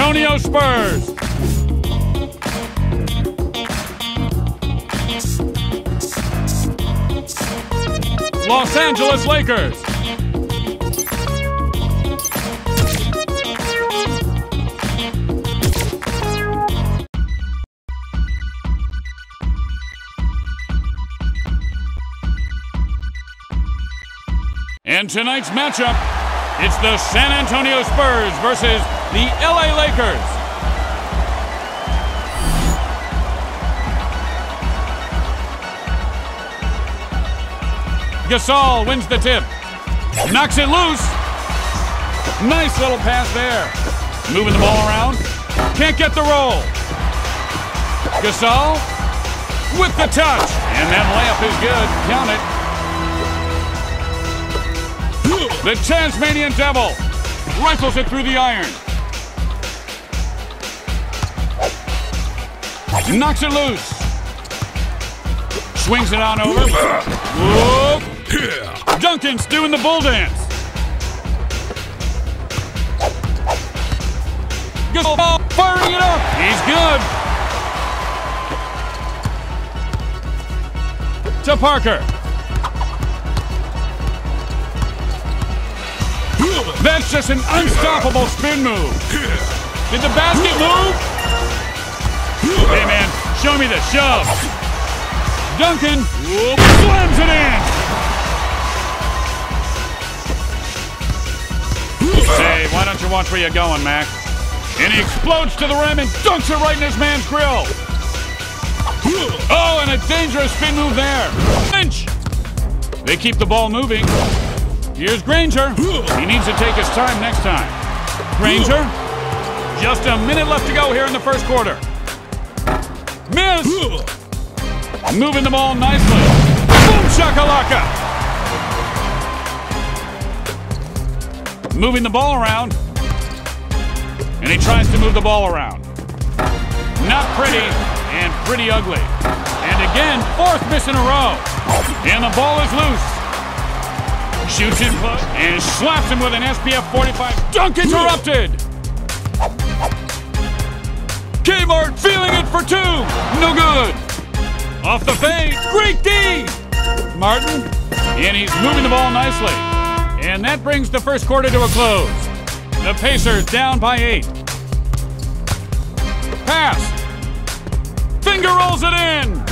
Antonio Spurs. Los Angeles Lakers. In tonight's matchup, it's the San Antonio Spurs versus the LA Lakers. Gasol wins the tip. Knocks it loose. Nice little pass there. Moving the ball around. Can't get the roll. Gasol with the touch. And that layup is good. Count it. The Tasmanian Devil rifles it through the iron. Knocks it loose. Swings it on over. Whoa. Duncan's doing the bull dance. Gasol firing it up. He's good. To Parker. That's just an unstoppable spin move. Did the basket move? Hey, man, show me the shove. Duncan slams it in. Hey, why don't you watch where you're going, Mac? And he explodes to the rim and dunks it right in his man's grill. Oh, and a dangerous spin move there. Lynch. They keep the ball moving. Here's Granger. He needs to take his time next time. Granger. Just a minute left to go here in the first quarter. Miss. Moving the ball nicely. Boom shakalaka. Moving the ball around. And he tries to move the ball around. Not pretty and pretty ugly. And again, fourth miss in a row. And the ball is loose. Shoots it and slaps him with an SPF 45. Dunk interrupted. Kmart feeling it for two. No good. Off the fade. Great D. Martin. And he's moving the ball nicely. And that brings the first quarter to a close. The Pacers down by 8. Pass. Finger rolls it in.